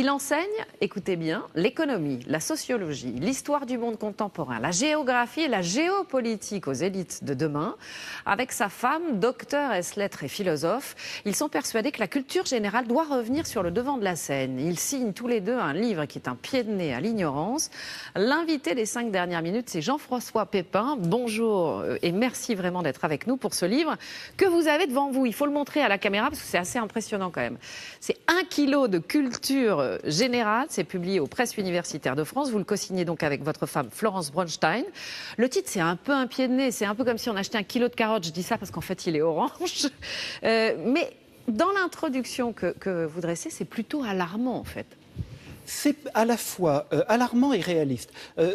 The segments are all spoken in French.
Il enseigne, écoutez bien, l'économie, la sociologie, l'histoire du monde contemporain, la géographie et la géopolitique aux élites de demain. Avec sa femme, docteur ès-lettres et philosophe, ils sont persuadés que la culture générale doit revenir sur le devant de la scène. Ils signent tous les deux un livre qui est un pied de nez à l'ignorance. L'invité des 5 dernières minutes, c'est Jean-François Pépin. Bonjour et merci vraiment d'être avec nous pour ce livre que vous avez devant vous. Il faut le montrer à la caméra parce que c'est assez impressionnant quand même. C'est 1 kilo de culture générale. C'est publié aux Presses universitaires de France. Vous le co-signez donc avec votre femme Florence Bronstein. Le titre, c'est un peu un pied de nez. C'est un peu comme si on achetait 1 kilo de carottes. Je dis ça parce qu'en fait, il est orange. Mais dans l'introduction que vous dressez, c'est plutôt alarmant en fait. C'est à la fois alarmant et réaliste.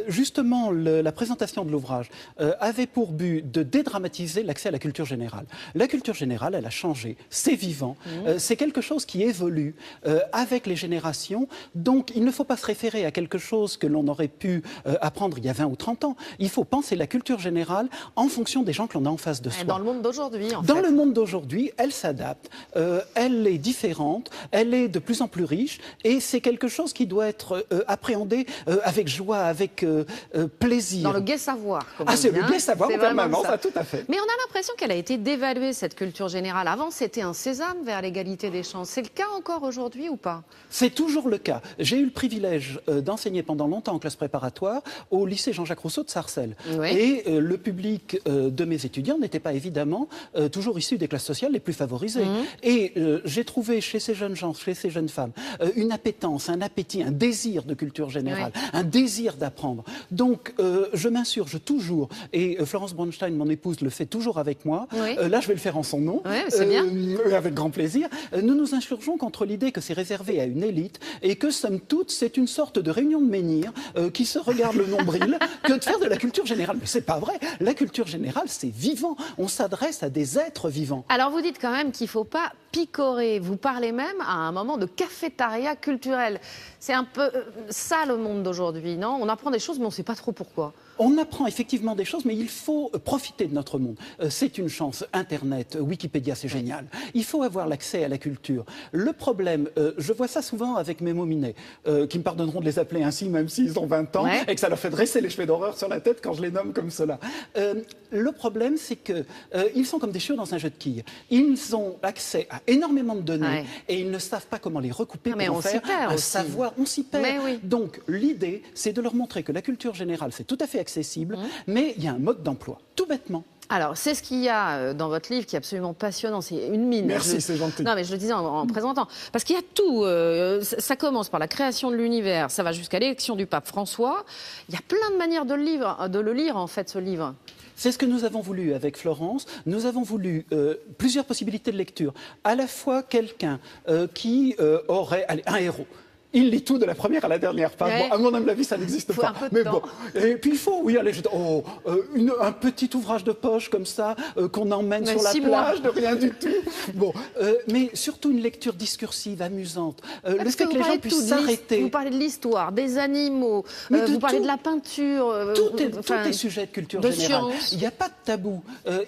Justement, la présentation de l'ouvrage avait pour but de dédramatiser l'accès à la culture générale. La culture générale, elle a changé, c'est vivant, c'est quelque chose qui évolue avec les générations, donc il ne faut pas se référer à quelque chose que l'on aurait pu apprendre il y a 20 ou 30 ans. Il faut penser la culture générale en fonction des gens que l'on a en face de soi. Dans le monde d'aujourd'hui, en fait. Dans le monde d'aujourd'hui, elle s'adapte, elle est différente, elle est de plus en plus riche, et c'est quelque chose qui doit être appréhendé avec joie, avec plaisir. Dans le gai savoir, comme on dit. C'est le gai savoir en permanence, ça, tout à fait. Mais on a l'impression qu'elle a été dévaluée, cette culture générale. Avant, c'était un sésame vers l'égalité des chances. C'est le cas encore aujourd'hui ou pas? C'est toujours le cas. J'ai eu le privilège d'enseigner pendant longtemps en classe préparatoire au lycée Jean-Jacques Rousseau de Sarcelles. Oui. Et le public de mes étudiants n'était pas évidemment toujours issu des classes sociales les plus favorisées. Et j'ai trouvé chez ces jeunes gens, chez ces jeunes femmes, une appétence, un appétit, un désir de culture générale, un désir d'apprendre. Donc, je m'insurge toujours, et Florence Bronstein, mon épouse, le fait toujours avec moi. Là, je vais le faire en son nom, c'est bien. avec grand plaisir. Nous nous insurgeons contre l'idée que c'est réservé à une élite et que, somme toute, c'est une sorte de réunion de menhirs qui se regardent le nombril que de faire de la culture générale. Mais c'est pas vrai. La culture générale, c'est vivant. On s'adresse à des êtres vivants. Alors, vous dites quand même qu'il ne faut pas picorer. Vous parlez même à un moment de cafétéria culturel. C'est un peu ça le monde d'aujourd'hui, non? On apprend des choses, mais on ne sait pas trop pourquoi. On apprend effectivement des choses, mais il faut profiter de notre monde. C'est une chance. Internet, Wikipédia, c'est génial. Il faut avoir l'accès à la culture. Le problème, je vois ça souvent avec mes mominets, qui me pardonneront de les appeler ainsi, même s'ils ont 20 ans, et que ça leur fait dresser les cheveux d'horreur sur la tête quand je les nomme comme cela. Le problème, c'est qu'ils sont comme des chiots dans un jeu de quilles. Ils ont accès à énormément de données, et ils ne savent pas comment les recouper pour en faire un savoir. On s'y perd. Donc, l'idée, c'est de leur montrer que la culture générale, c'est tout à fait accessible, mais il y a un mode d'emploi, tout bêtement. Alors, c'est ce qu'il y a dans votre livre qui est absolument passionnant, c'est une mine. Merci, c'est gentil. Non, mais je le disais en présentant, parce qu'il y a tout. Ça commence par la création de l'univers, ça va jusqu'à l'élection du pape François. Il y a plein de manières de le lire, en fait, ce livre. C'est ce que nous avons voulu avec Florence. Nous avons voulu plusieurs possibilités de lecture. À la fois quelqu'un qui aurait un héros. Il lit tout de la première à la dernière page. Bon, à mon humble avis, ça n'existe pas. Mais bon. Et puis il faut, un petit ouvrage de poche comme ça, qu'on emmène sur la plage, de rien du tout. Bon, mais surtout une lecture discursive, amusante. Le fait que les gens puissent s'arrêter. Vous parlez de l'histoire, des animaux, vous parlez de la peinture. Tout est sujet de culture générale. Il n'y a pas de tabou.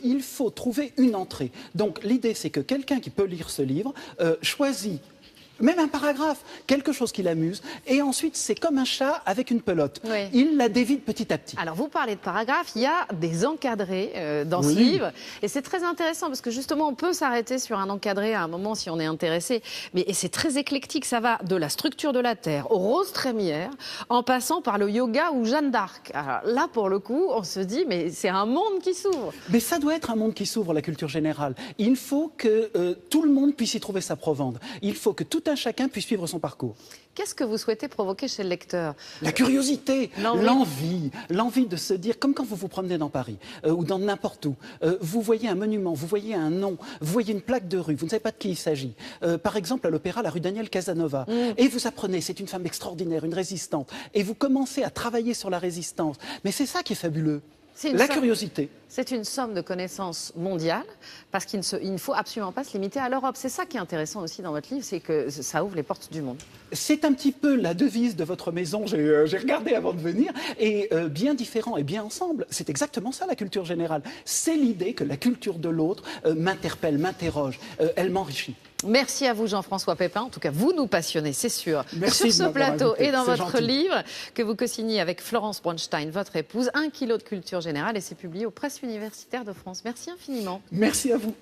Il faut trouver une entrée. Donc l'idée, c'est que quelqu'un qui peut lire ce livre choisit même un paragraphe, quelque chose qui l'amuse, et ensuite c'est comme un chat avec une pelote. Il la dévide petit à petit. Alors vous parlez de paragraphes, il y a des encadrés dans ce livre, et c'est très intéressant parce que justement on peut s'arrêter sur un encadré à un moment si on est intéressé, mais c'est très éclectique, ça va de la structure de la Terre aux roses trémières, en passant par le yoga ou Jeanne d'Arc. Alors là pour le coup, on se dit mais c'est un monde qui s'ouvre. Mais ça doit être un monde qui s'ouvre, la culture générale. Il faut que tout le monde puisse y trouver sa provende. Il faut que tout un chacun puisse suivre son parcours. Qu'est-ce que vous souhaitez provoquer chez le lecteur? La curiosité, l'envie de se dire, comme quand vous vous promenez dans Paris ou dans n'importe où, vous voyez un monument, vous voyez un nom, vous voyez une plaque de rue, vous ne savez pas de qui il s'agit. Par exemple, à l'opéra, la rue Daniel Casanova. Et vous apprenez, c'est une femme extraordinaire, une résistante. Et vous commencez à travailler sur la résistance. Mais c'est ça qui est fabuleux. La curiosité. C'est une somme de connaissances mondiales, parce qu'il ne faut absolument pas se limiter à l'Europe. C'est ça qui est intéressant aussi dans votre livre, c'est que ça ouvre les portes du monde. C'est un petit peu la devise de votre maison, j'ai regardé avant de venir, et bien différent et bien ensemble, c'est exactement ça la culture générale. C'est l'idée que la culture de l'autre m'interpelle, m'interroge, elle m'enrichit. Merci à vous Jean-François Pépin, en tout cas vous nous passionnez, c'est sûr, Merci sur ce plateau invité. et dans C'est votre gentil. livre que vous co-signez avec Florence Bronstein, votre épouse, 1 kilo de culture générale, et c'est publié aux Presses universitaires de France. Merci infiniment. Merci à vous.